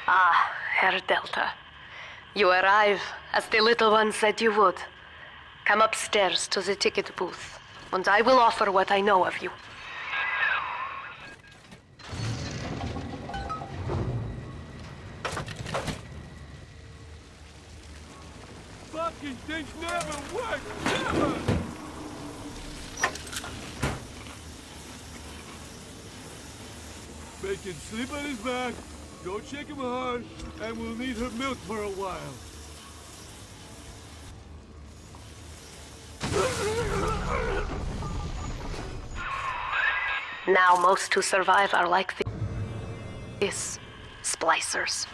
Ah, Herr Delta. You arrive, as the little one said you would. Come upstairs to the ticket booth, and I will offer what I know of you. Fucking things never work, never! Make him sleep on his back, go check him hard, and we'll need her milk for a while. Now most who survive are like this. Splicers.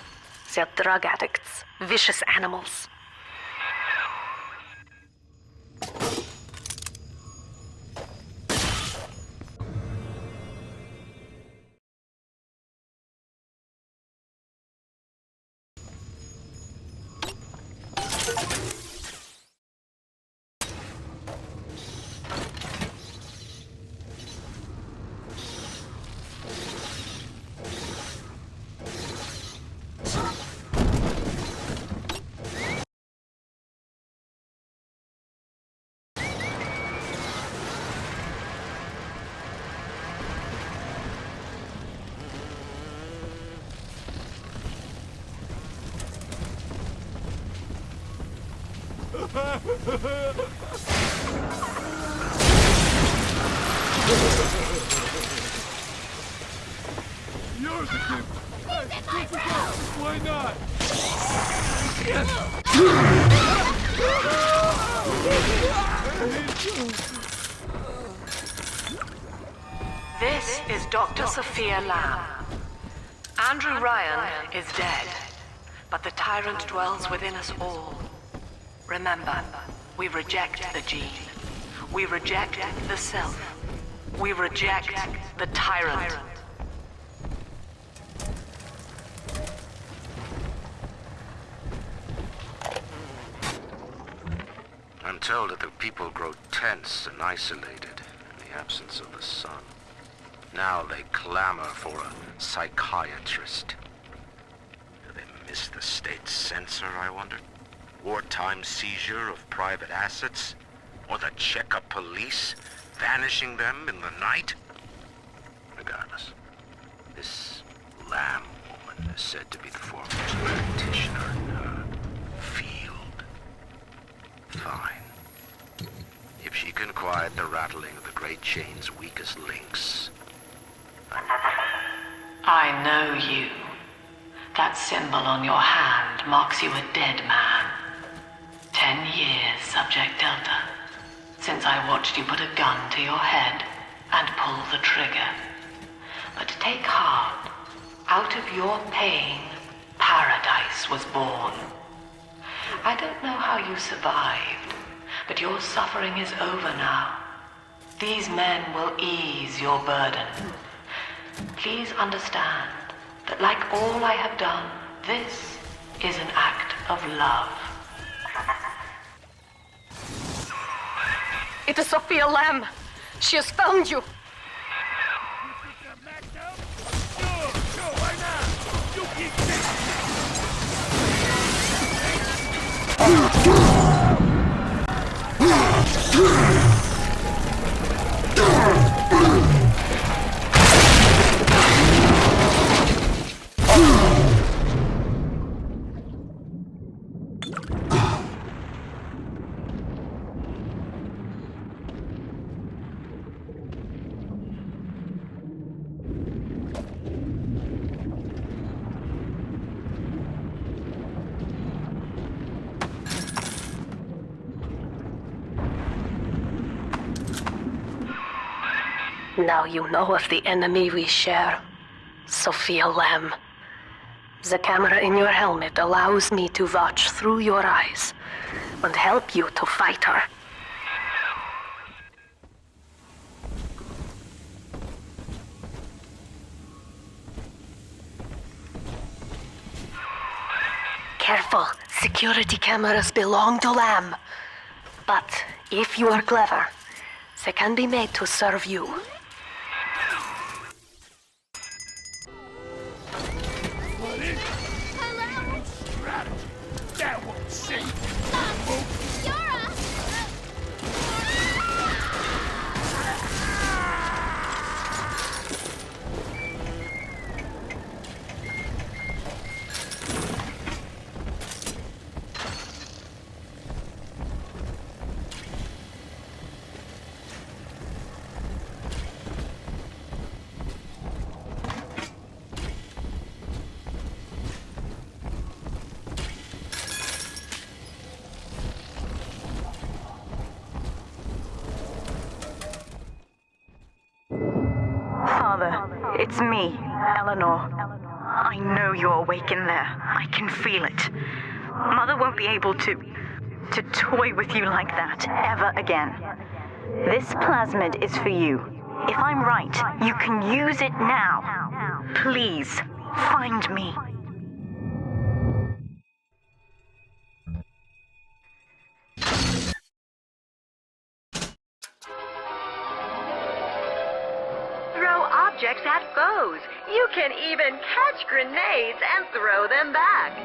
They're drug addicts. Vicious animals. Yours again! Why not? This is Dr. Sophia Lamb. Andrew Ryan is dead, but the tyrant dwells within us all. Remember, we reject the gene. We reject the self. We reject the tyrant. I'm told that the people grow tense and isolated in the absence of the sun. Now they clamor for a psychiatrist. Do they miss the state censor, I wonder? Wartime seizure of private assets? Or the checkup police vanishing them in the night? Regardless, this Lamb woman is said to be the foremost practitioner in her field. Fine. If she can quiet the rattling of the Great Chain's weakest links, I know you. That symbol on your hand marks you a dead man. 10 years, Subject Delta, since I watched you put a gun to your head and pull the trigger. But take heart. Out of your pain, paradise was born. I don't know how you survived, but your suffering is over now. These men will ease your burden. Please understand that like all I have done, this is an act of love. It is Sophia Lamb. She has found you. Sure, why not? You keep Now you know of the enemy we share, Sophia Lamb. The camera in your helmet allows me to watch through your eyes and help you to fight her. Careful, security cameras belong to Lamb. But if you are clever, they can be made to serve you. That won't save you. Father, it's me, Eleanor. I know you're awake in there. I can feel it. Mother won't be able to toy with you like that ever again. This plasmid is for you. If I'm right, you can use it now. Please, find me. Throw objects at foes. You can even catch grenades and throw them back.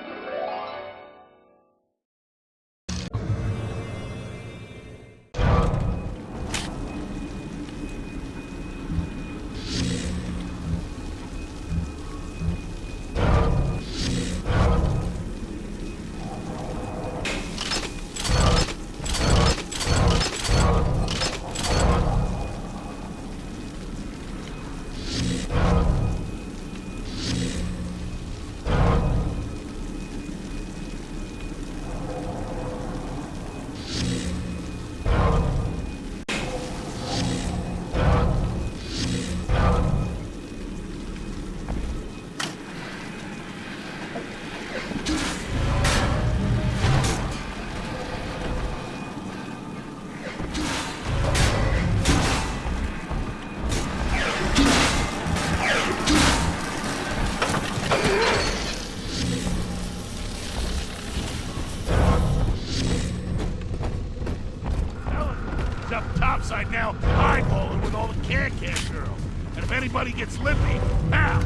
Topside now, eyeballing with all the can-can girls. And if anybody gets lippy, now!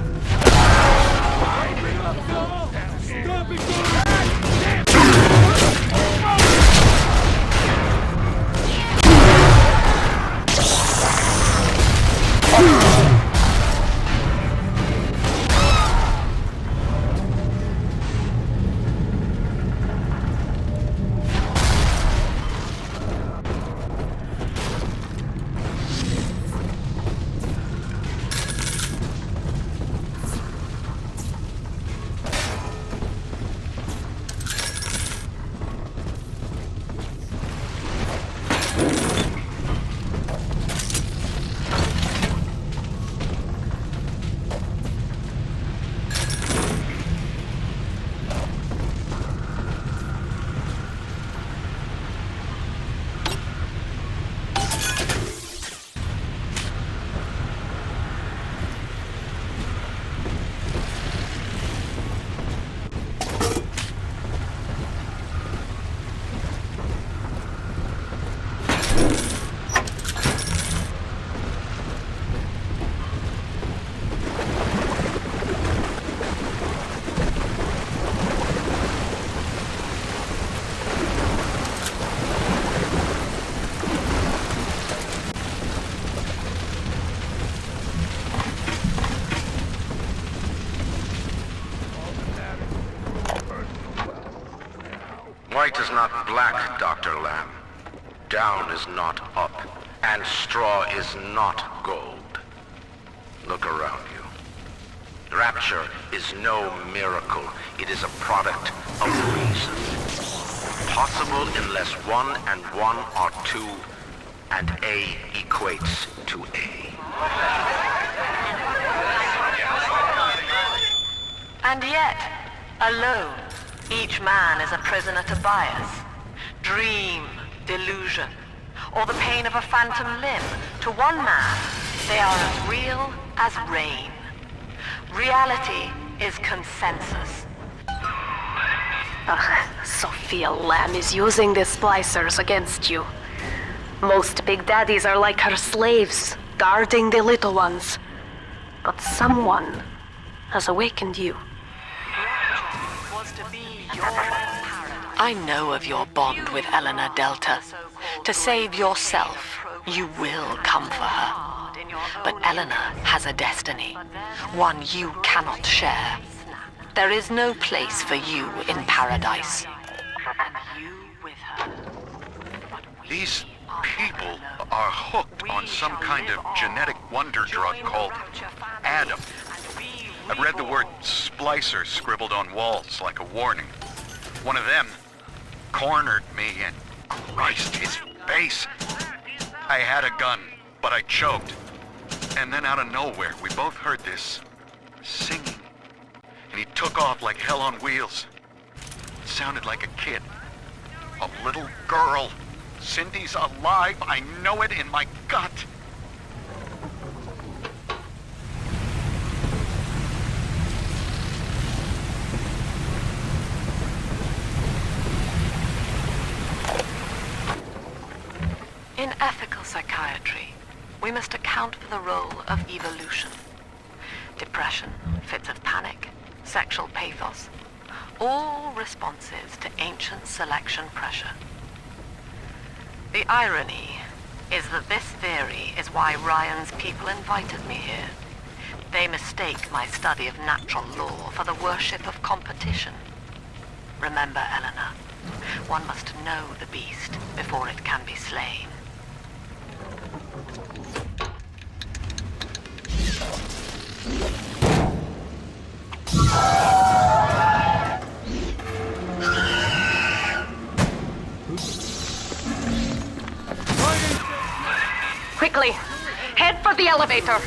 Stop it, White is not black, Dr. Lamb. Down is not up, and straw is not gold. Look around you. Rapture is no miracle. It is a product of reason. Possible unless 1 and 1 are 2, and A equates to A. And yet, alone, each man is a prisoner to bias, dream, delusion, or the pain of a phantom limb. To one man, they are as real as rain. Reality is consensus. Sophia Lamb is using the splicers against you. Most big daddies are like her slaves, guarding the little ones. But someone has awakened you. Was to be your paradise. I know of your bond with Eleanor Delta. To save yourself, you will come for her. But Eleanor has a destiny, one you cannot share. There is no place for you in paradise. And you with her. These people are hooked on some kind of genetic wonder drug called Adam. I've read the word splicer scribbled on walls like a warning. One of them cornered me and Christ, his face. I had a gun, but I choked. And then out of nowhere, we both heard this singing. And he took off like hell on wheels. It sounded like a kid. A little girl. Cindy's alive. I know it in my gut. In ethical psychiatry, we must account for the role of evolution. Depression, fits of panic, sexual pathos, all responses to ancient selection pressure. The irony is that this theory is why Ryan's people invited me here. They mistake my study of natural law for the worship of competition. Remember, Eleanor, one must know the beast before it can be slain. Quickly, head for the elevator.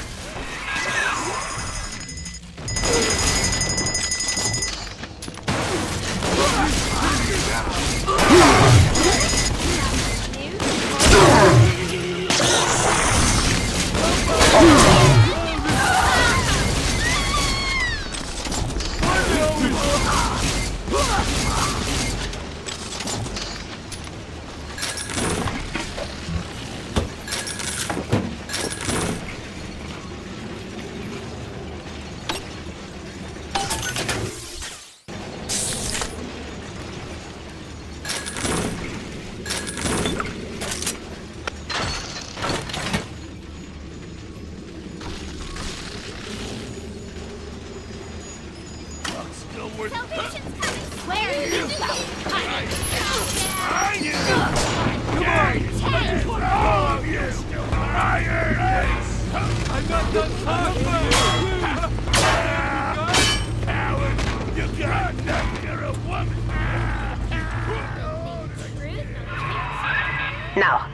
Now,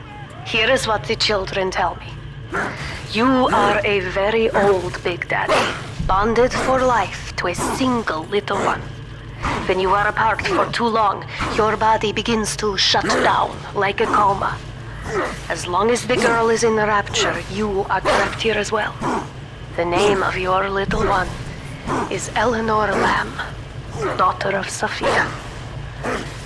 here is what the children tell me. You are a very old Big Daddy, bonded for life to a single little one. When you are apart for too long, your body begins to shut down like a coma. As long as the girl is in the rapture, you are trapped here as well. The name of your little one is Eleanor Lamb, daughter of Sophia.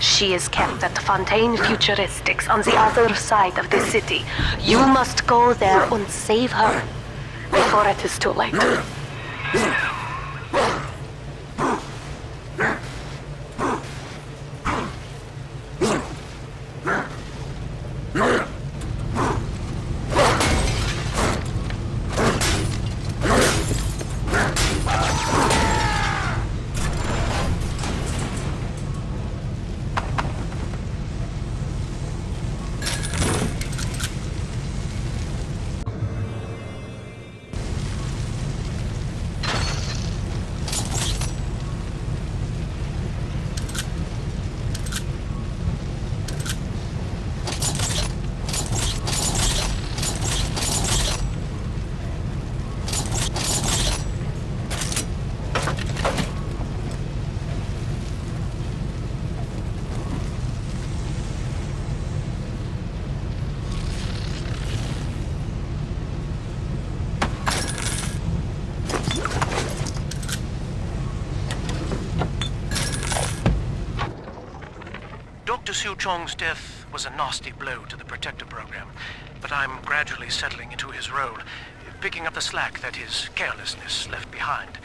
She is kept at Fontaine Futuristics on the other side of the city. You must go there and save her before it is too late. Su Chong's death was a nasty blow to the Protector program, but I'm gradually settling into his role, picking up the slack that his carelessness left behind.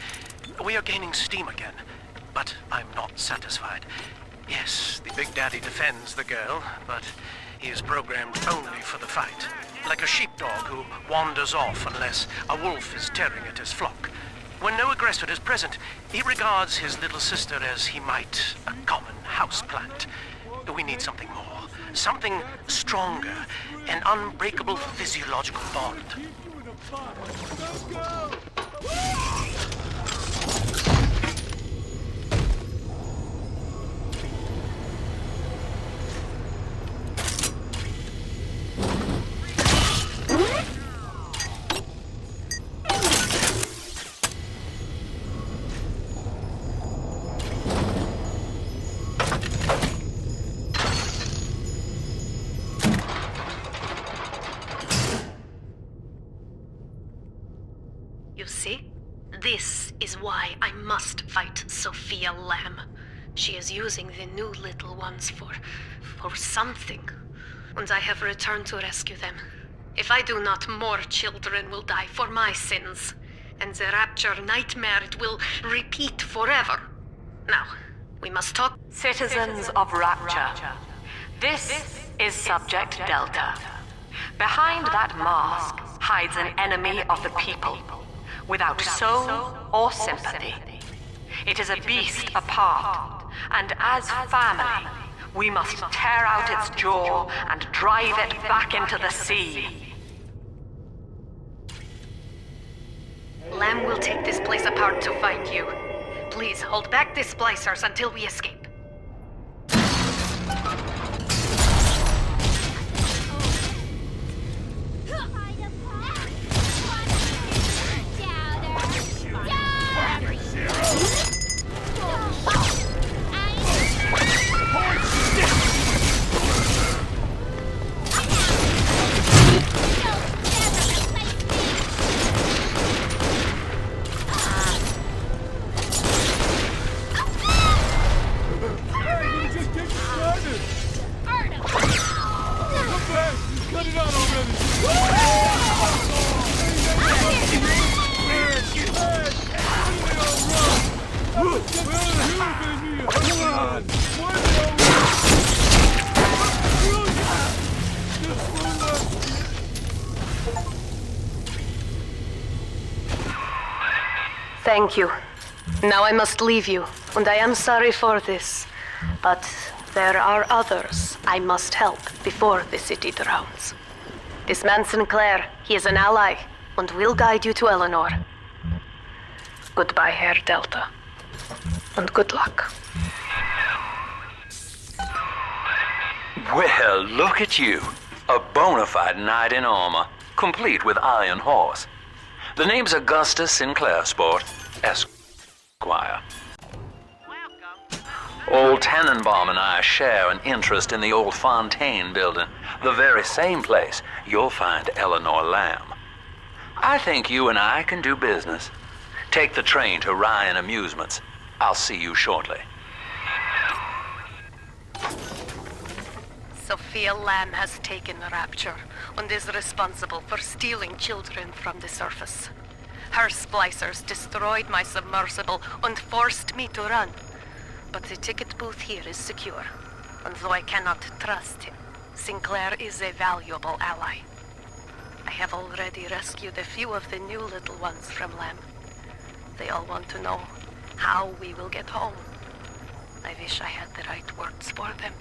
We are gaining steam again, but I'm not satisfied. Yes, the Big Daddy defends the girl, but he is programmed only for the fight. Like a sheepdog who wanders off unless a wolf is tearing at his flock. When no aggressor is present, he regards his little sister as he might a common houseplant. We need something more. Something stronger. An unbreakable physiological bond. You see? This is why I must fight Sophia Lamb. She is using the new little ones for something. And I have returned to rescue them. If I do not, more children will die for my sins. And the Rapture nightmare it will repeat forever. Now, we must talk. Citizens of Rapture, this is Subject Delta. Behind that mask hides an enemy of the people, without soul or sympathy. It is a beast apart, and as family, we must tear out its jaw and drive it back into the sea. Lamb will take this place apart to find you. Please hold back the splicers until we escape. Thank you. Now I must leave you, and I am sorry for this. But there are others I must help before the city drowns. This man Sinclair, he is an ally, and will guide you to Eleanor. Goodbye, Herr Delta. And good luck. Well, look at you. A bona fide knight in armor, complete with iron horse. The name's Augustus Sinclair, sport, Esquire. Old Tannenbaum and I share an interest in the old Fontaine building, the very same place you'll find Eleanor Lamb. I think you and I can do business. Take the train to Ryan Amusements. I'll see you shortly. Sophia Lamb has taken Rapture and is responsible for stealing children from the surface. Her splicers destroyed my submersible and forced me to run. But the ticket booth here is secure, and though I cannot trust him, Sinclair is a valuable ally. I have already rescued a few of the new little ones from Lamb. They all want to know how we will get home. I wish I had the right words for them.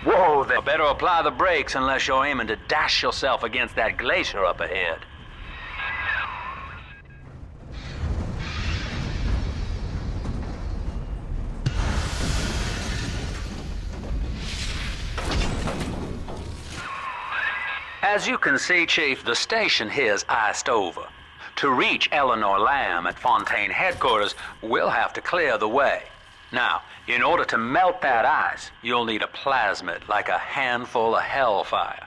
Whoa there. Better apply the brakes unless you're aiming to dash yourself against that glacier up ahead. As you can see, Chief, the station here's iced over. To reach Eleanor Lamb at Fontaine headquarters, we'll have to clear the way. Now, in order to melt that ice, you'll need a plasmid, like a handful of hellfire.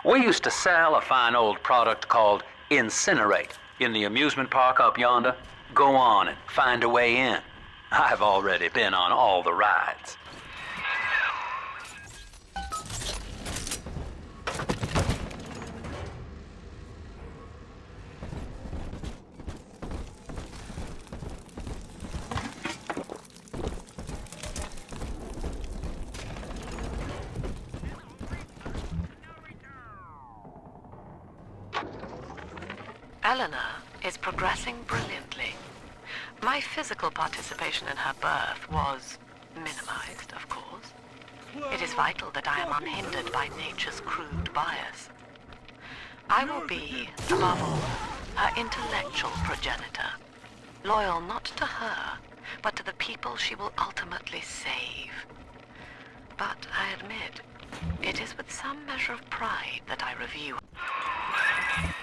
We used to sell a fine old product called Incinerate in the amusement park up yonder. Go on and find a way in. I've already been on all the rides. Eleanor is progressing brilliantly. My physical participation in her birth was minimized, of course. It is vital that I am unhindered by nature's crude bias. I will be, above all, her intellectual progenitor, loyal not to her, but to the people she will ultimately save. But I admit, it is with some measure of pride that I review.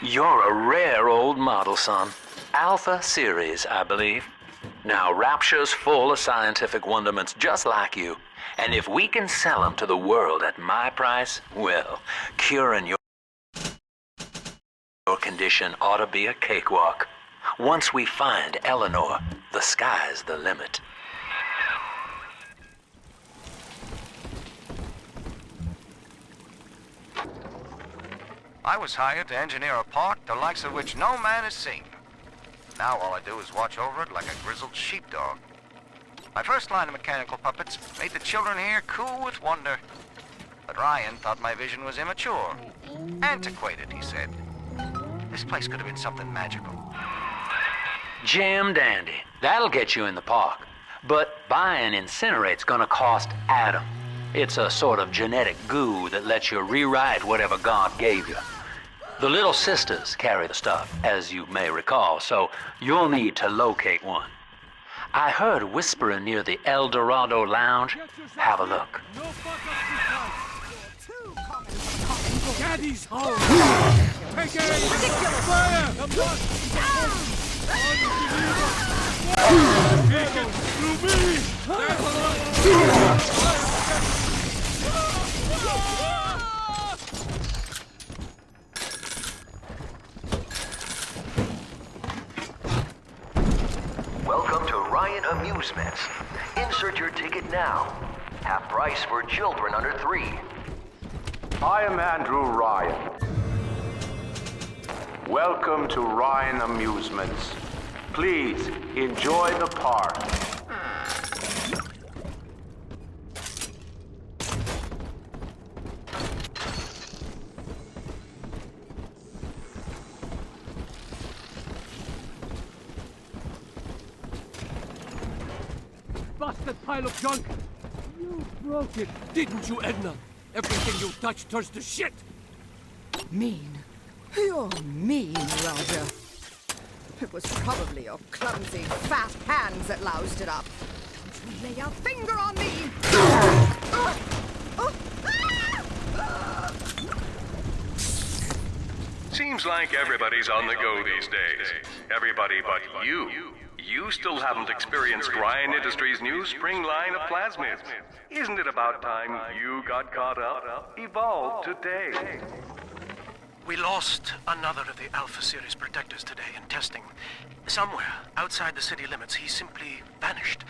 You're a rare old model, son. Alpha series, I believe. Now, Rapture's full of scientific wonderments just like you. And if we can sell them to the world at my price, well, curing your condition ought to be a cakewalk. Once we find Eleanor, the sky's the limit. I was hired to engineer a park the likes of which no man has seen. Now all I do is watch over it like a grizzled sheepdog. My first line of mechanical puppets made the children here cool with wonder. But Ryan thought my vision was immature. Antiquated, he said. This place could have been something magical. Jam dandy. That'll get you in the park. But buying Incinerate's gonna cost Adam. It's a sort of genetic goo that lets you rewrite whatever God gave you. The little sisters carry the stuff, as you may recall, so you'll need to locate one. I heard whispering near the El Dorado Lounge. Have a look. Daddy's home! Take aim! Fire! Take it through me! Welcome to Ryan Amusements. Insert your ticket now. Half price for children under 3. I am Andrew Ryan. Welcome to Ryan Amusements. Please enjoy the park. Busted pile of junk! You broke it, didn't you, Edna? Everything you touch turns to shit! Mean? You're mean, Roger. It was probably your clumsy, fat hands that loused it up. Don't you lay a finger on me! Seems like everybody's on the go these days. Everybody but you. You still haven't experienced Ryan Industries' new spring line of plasmids. Isn't it about time you got caught up? Evolved today. We lost another of the Alpha Series protectors today in testing. Somewhere outside the city limits, he simply vanished.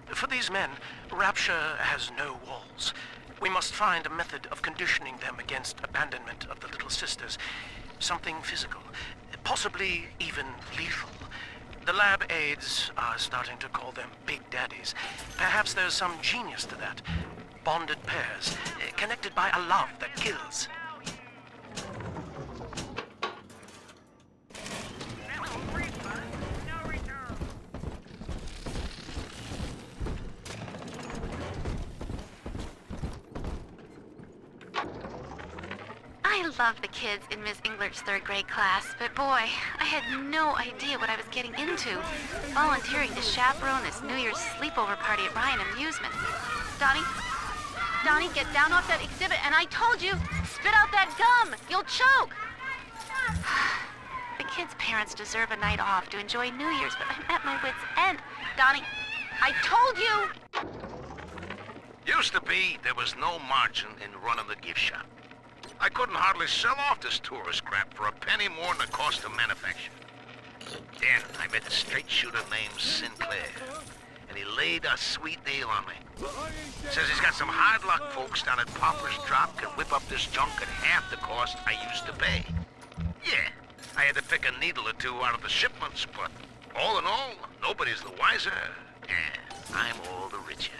For these men, Rapture has no walls. We must find a method of conditioning them against abandonment of the Little Sisters. Something physical, possibly even lethal. The lab aides are starting to call them Big Daddies. Perhaps there's some genius to that. Bonded pairs, connected by a love that kills. I love the kids in Miss English third grade class, but boy, I had no idea what I was getting into. Volunteering to chaperone this New Year's sleepover party at Ryan Amusements. Donnie, get down off that exhibit, and I told you, spit out that gum! You'll choke! The kids' parents deserve a night off to enjoy New Year's, but I'm at my wit's end. Donnie, I told you! Used to be, there was no margin in running the gift shop. I couldn't hardly sell off this tourist crap for a penny more than the cost of manufacture. Then I met a straight shooter named Sinclair, and he laid a sweet deal on me. Says he's got some hard luck folks down at Popper's Drop can whip up this junk at half the cost I used to pay. Yeah, I had to pick a needle or two out of the shipments, but all in all, nobody's the wiser, and I'm all the richer.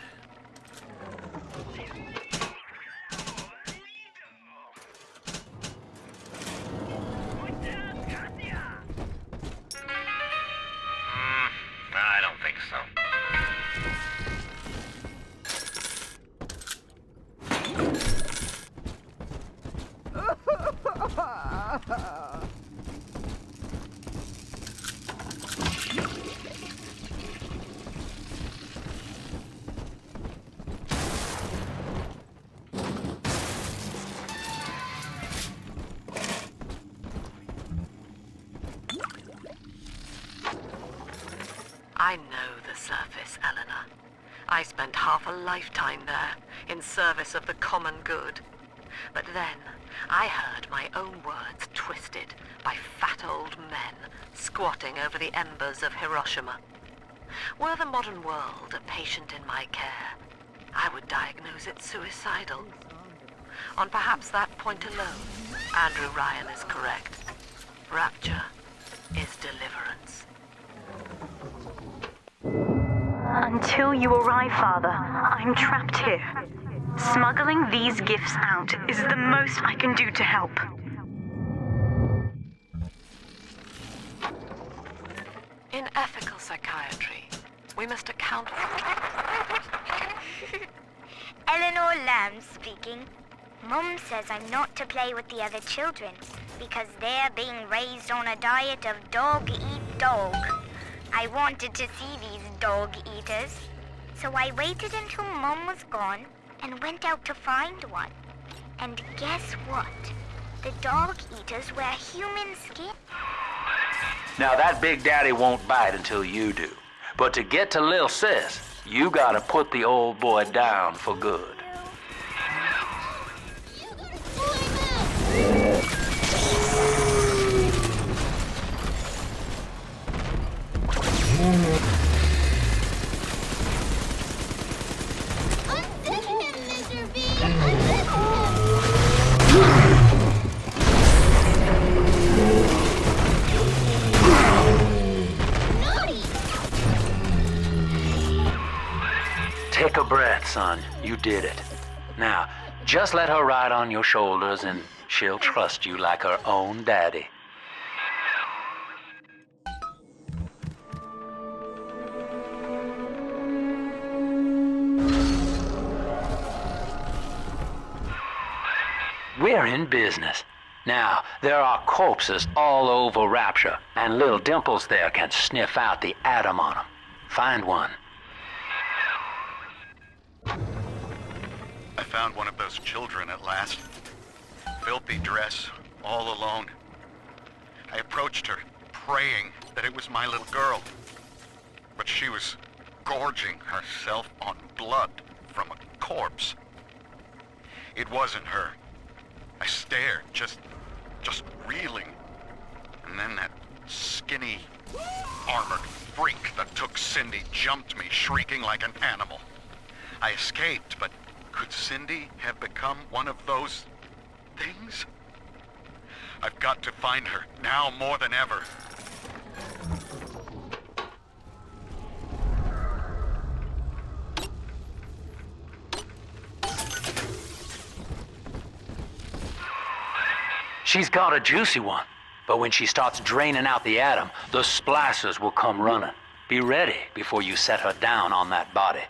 I spent half a lifetime there, in service of the common good. But then, I heard my own words twisted by fat old men squatting over the embers of Hiroshima. Were the modern world a patient in my care, I would diagnose it suicidal. On perhaps that point alone, Andrew Ryan is correct. Rapture is deliverance. Until you arrive, Father, I'm trapped here. Smuggling these gifts out is the most I can do to help. In ethical psychiatry, we must account for... Eleanor Lamb speaking. Mum says I'm not to play with the other children because they're being raised on a diet of dog-eat-dog. I wanted to see these dog eaters, so I waited until Mum was gone and went out to find one. And guess what? The dog eaters wear human skin. Now that Big Daddy won't bite until you do. But to get to Lil Sis, you gotta put the old boy down for good. Take a breath, son. You did it. Now, just let her ride on your shoulders and she'll trust you like her own daddy. We're in business. Now, there are corpses all over Rapture, and little Dimples there can sniff out the atom on them. Find one. I found one of those children at last. Filthy dress, all alone. I approached her, praying that it was my little girl. But she was gorging herself on blood from a corpse. It wasn't her. I stared, just reeling. And then that skinny, armored freak that took Cindy jumped me, shrieking like an animal. I escaped, but could Cindy have become one of those things? I've got to find her, now more than ever. She's got a juicy one, but when she starts draining out the atom, the splicers will come running. Be ready before you set her down on that body.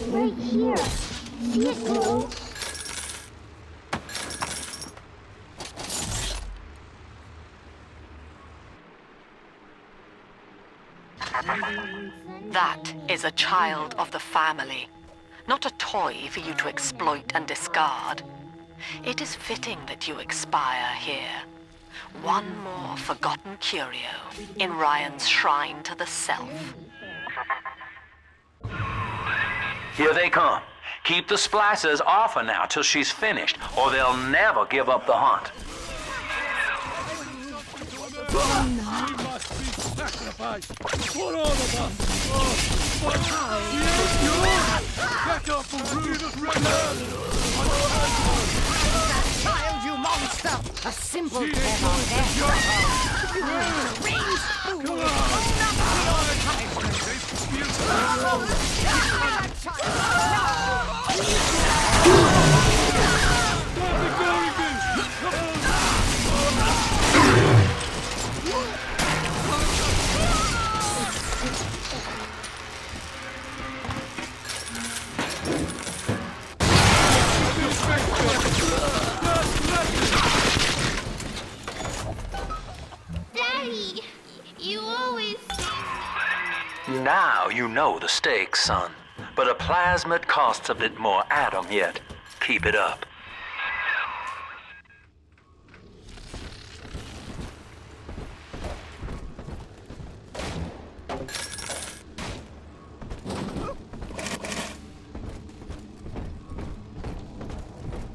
Right here. See it go? That is a child of the family, not a toy for you to exploit and discard. It is fitting that you expire here. One more forgotten curio in Ryan's shrine to the self. Here they come. Keep the splicers off her now till she's finished, or they'll never give up the hunt. We must be sacrificed for all of us. But how? Back up and read us right Child, you monster! A simple death on death. You strange fool! Now you know the stakes, son. But a plasmid costs a bit more atom yet. Keep it up.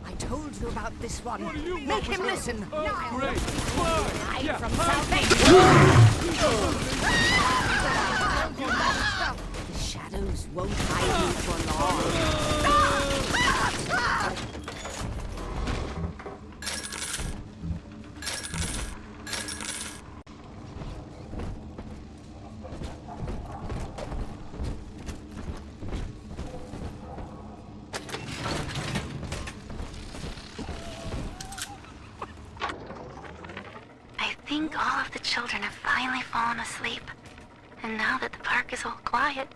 I told you about this one. What do you Make want him with her? listen. Oh, Now. great. Fine. Yeah, From the shadows won't hide you for long. I think all of the children have finally fallen asleep. And now that the park is all quiet,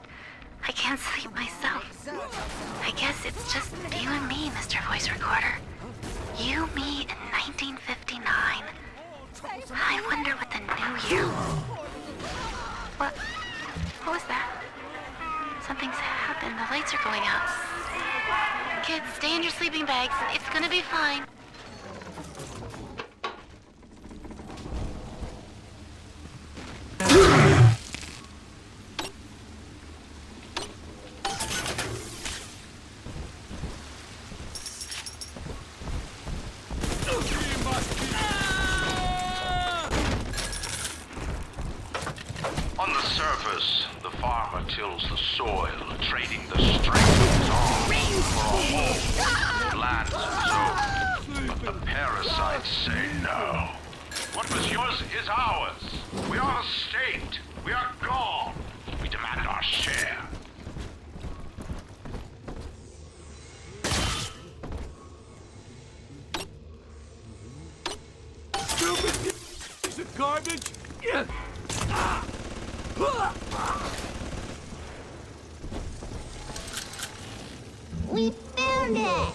I can't sleep myself. I guess it's just you and me, Mr. Voice Recorder. You, me, in 1959. I wonder what the new year... What was that? Something's happened. The lights are going out. Kids, stay in your sleeping bags. It's gonna be fine. On the surface, the farmer tills the soil, trading the strength of his arms for a home, lands and so. But the parasites say no. What was yours is ours. We are the state. We are gone. We demand our share. Stupid piece of garbage! Yeah. We found it!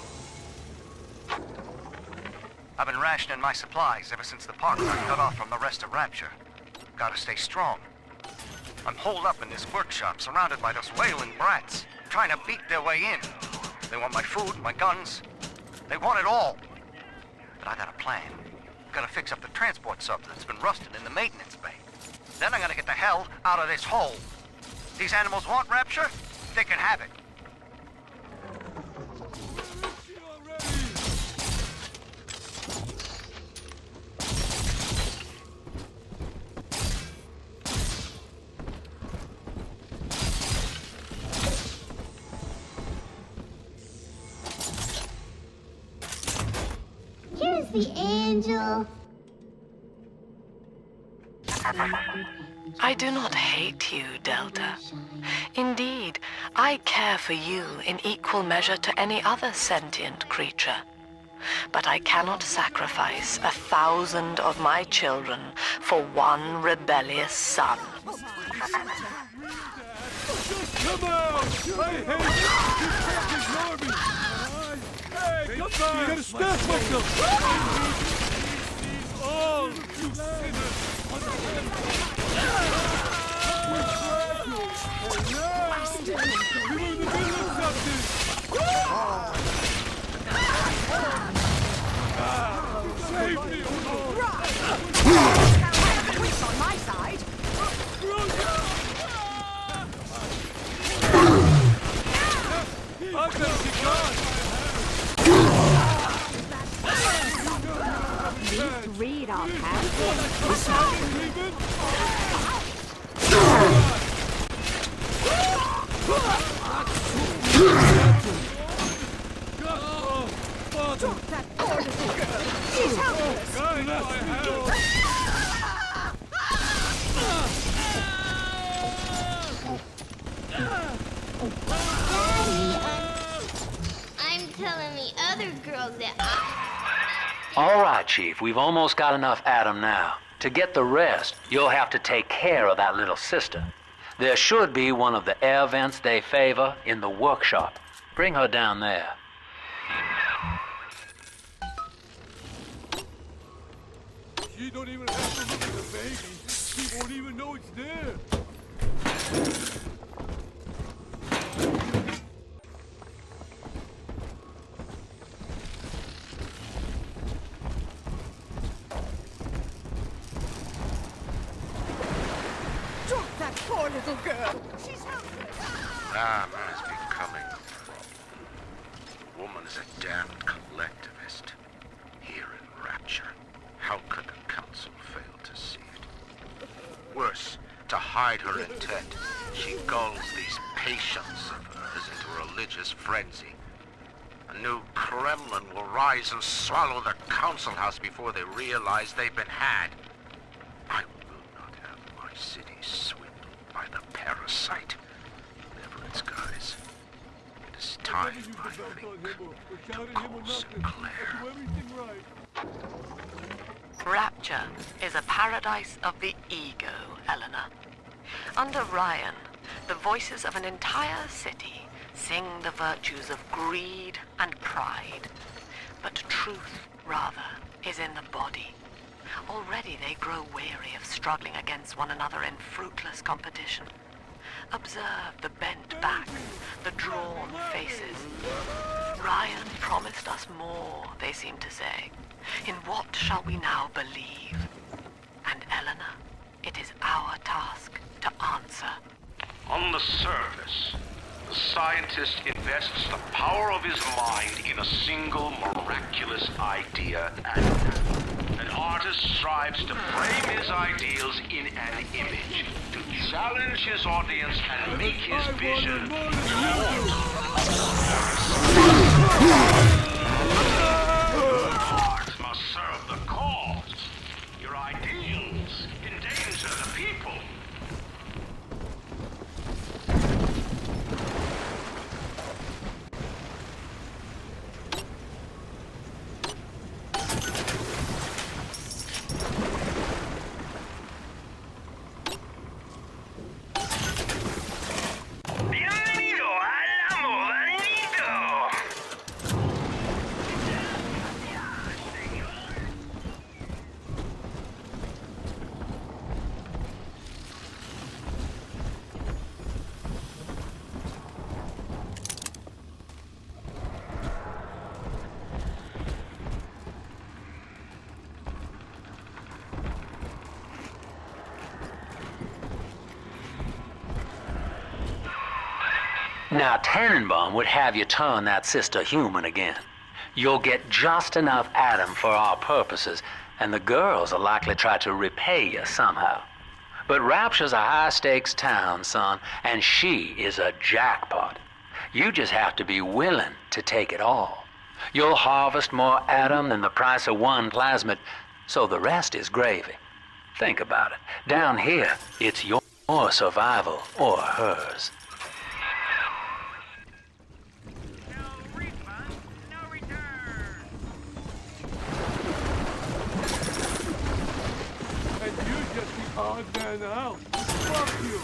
I've been rationing my supplies ever since the park got cut off from the rest of Rapture. Gotta stay strong. I'm holed up in this workshop, surrounded by those wailing brats, trying to beat their way in. They want my food, my guns. They want it all. But I got a plan. Gotta fix up the transport sub that's been rusting in the maintenance bay. Then I gotta get the hell out of this hole. These animals want Rapture? They can have it. Here's the angel. I do not hate you, Delta. Indeed, I care for you in equal measure to any other sentient creature. But I cannot sacrifice 1,000 of my children for one rebellious son. Come out! I hate you! You can't ignore me! Hey, come back! You gotta stop myself! Oh, you sinners! On my side. I'm gonna be gone! Please read our pamphlet. Stop that poor little girl. She's helpless. I'm telling the other girls that All right, Chief, we've almost got enough atom now. To get the rest, you'll have to take care of that little sister. There should be one of the air vents they favor in the workshop. Bring her down there. She don't even have to look at the baby. She won't even know it's there. little girl. She's helpless. Lamb is becoming a problem. The woman is a damned collectivist. Here in Rapture, how could the Council fail to see it? Worse, to hide her intent, she gulls these patients of hers into a religious frenzy. A new Kremlin will rise and swallow the Council House before they realize they've been had. I will not have my city swindled by the parasite. Whatever its guise. It is time, I think, to call Sinclair. Rapture is a paradise of the ego, Eleanor. Under Ryan, the voices of an entire city sing the virtues of greed and pride. But truth, rather, is in the body. Already they grow weary of struggling against one another in fruitless competition. Observe the bent backs, the drawn faces. Ryan promised us more, they seem to say. In what shall we now believe? And Eleanor, it is our task to answer. On the surface, the scientist invests the power of his mind in a single miraculous idea, and an artist strives to frame his ideals in an image, to challenge his audience and make his vision art must serve the cause. Your ideals endanger the people. Now, Tannenbaum would have you turn that sister human again. You'll get just enough Adam for our purposes, and the girls will likely try to repay you somehow. But Rapture's a high-stakes town, son, and she is a jackpot. You just have to be willing to take it all. You'll harvest more Adam than the price of one plasmid, so the rest is gravy. Think about it. Down here, it's your survival or hers. Hard man out. Fuck you.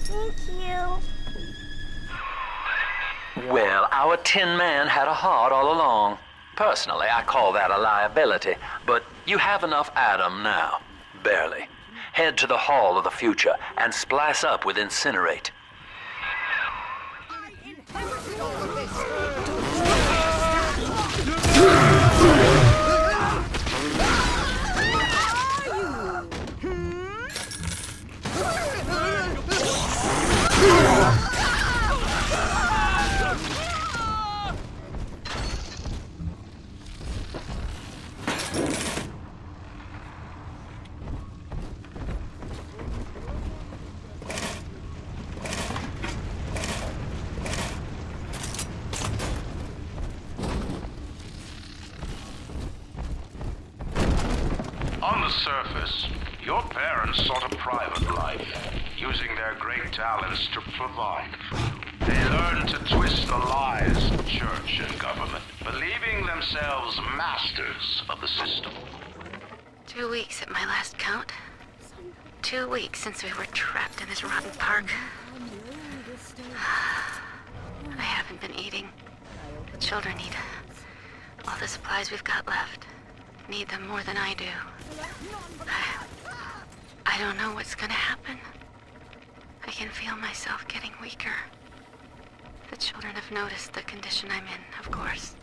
Thank you. Well, our Tin Man had a heart all along. Personally, I call that a liability, but you have enough Adam now. Barely. Head to the Hall of the Future and splice up with Incinerate. On the surface, your parents sought a private life, using their great talents to provide for you. They learned to twist the lies of church and government, believing themselves masters of the system. 2 weeks at my last count. 2 weeks since we were trapped in this rotten park. I haven't been eating. The children eat All the supplies we've got left. Need them more than I do. I don't know what's gonna happen. I can feel myself getting weaker. The children have noticed the condition I'm in, of course.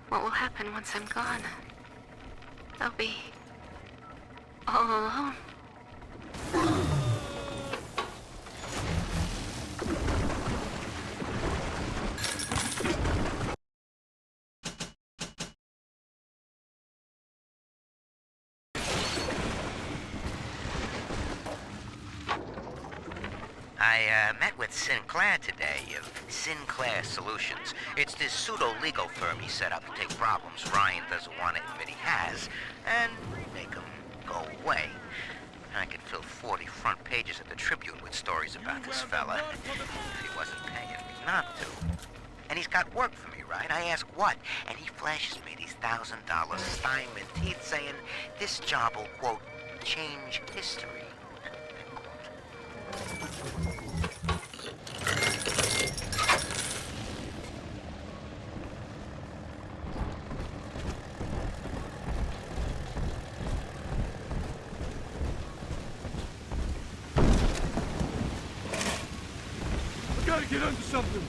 What will happen once I'm gone? They'll be all alone. I met with Sinclair today of Sinclair Solutions. It's this pseudo-legal firm he set up to take problems Ryan doesn't want to admit he has and make them go away. I could fill 40 front pages of the Tribune with stories about this fella if he wasn't paying me not to. And he's got work for me, right? I ask what, and he flashes me these $1,000 Steinman teeth saying this job will, quote, change history. I gotta get under something.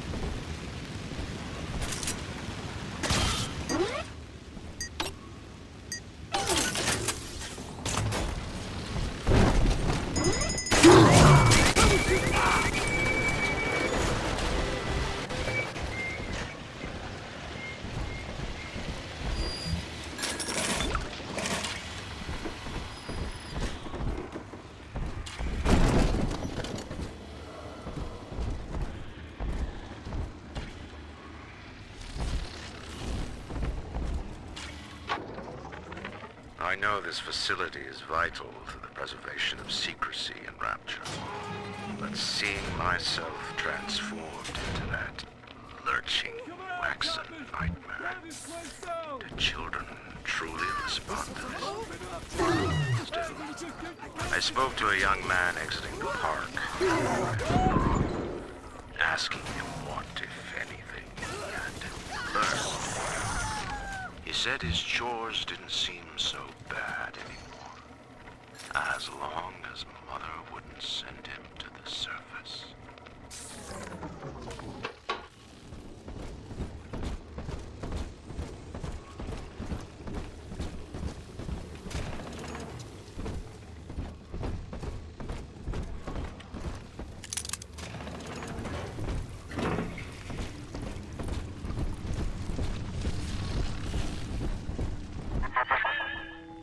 I know this facility is vital to the preservation of secrecy in Rapture, but seeing myself transformed into that lurching, waxen nightmare, do children truly respond to this? Still, I spoke to a young man exiting the park, asking him what, if anything, he had learned. He said his chores didn't seem so bad anymore, as long as Mother wouldn't send him to the surface.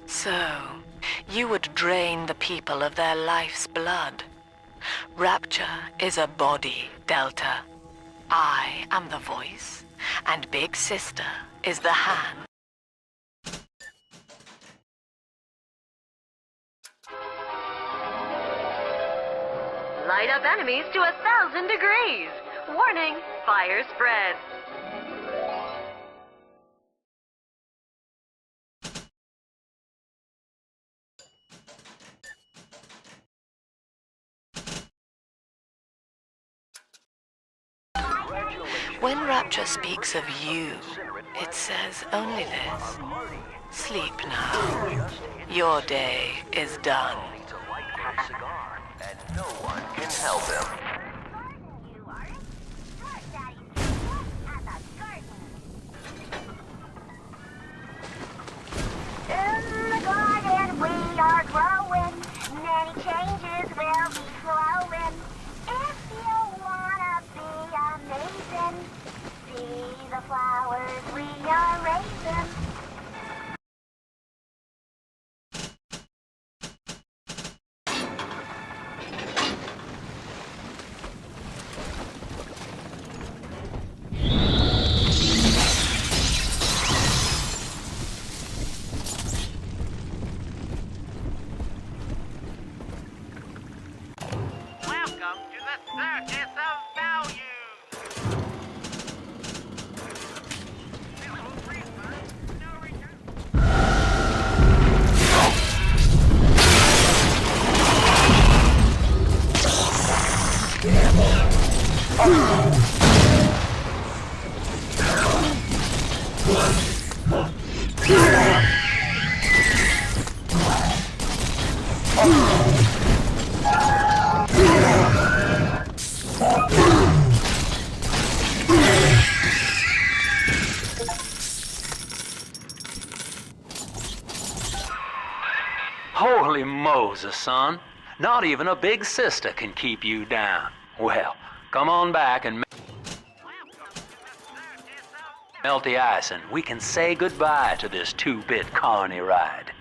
So, you would drain the people of their life's blood. Rapture is a body, Delta. I am the voice, and Big Sister is the hand. Light up enemies to 1,000 degrees. Warning, fire spread. When Rapture speaks of you, it says only this. Sleep now. Your day is done. And no one can help him. In the garden we are growing, many changes will be flowing. If you wanna be amazing, see the flowers we are raising. Welcome to the Circus of Value! Rosa, son. Not even a big sister can keep you down. Well, come on back and melt the ice and we can say goodbye to this 2-bit carny ride.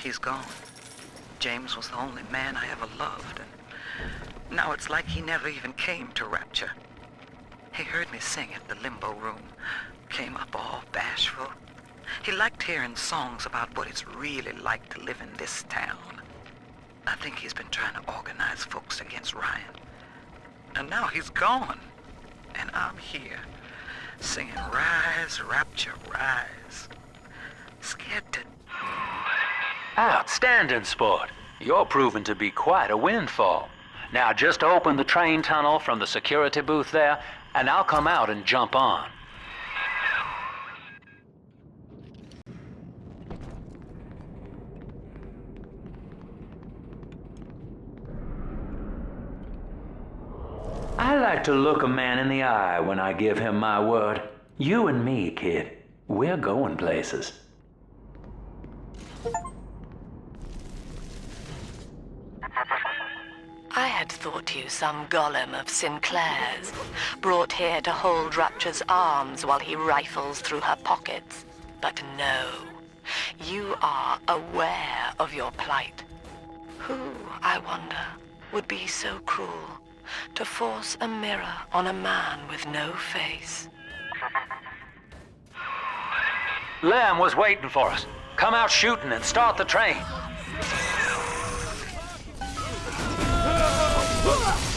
He's gone. James was the only man I ever loved, and now it's like he never even came to Rapture. He heard me sing at the Limbo Room, came up all bashful. He liked hearing songs about what it's really like to live in this town. I think he's been trying to organize folks against Ryan. And now he's gone, and I'm here, singing Rise, Rapture, Rise. Scared to... Outstanding, sport. You're proving to be quite a windfall. Now just open the train tunnel from the security booth there, and I'll come out and jump on. I like to look a man in the eye when I give him my word. You and me, kid, we're going places. I had thought you some golem of Sinclair's, brought here to hold Rapture's arms while he rifles through her pockets. But no, you are aware of your plight. Who, I wonder, would be so cruel to force a mirror on a man with no face? Lamb was waiting for us. Come out shooting and start the train. Ah!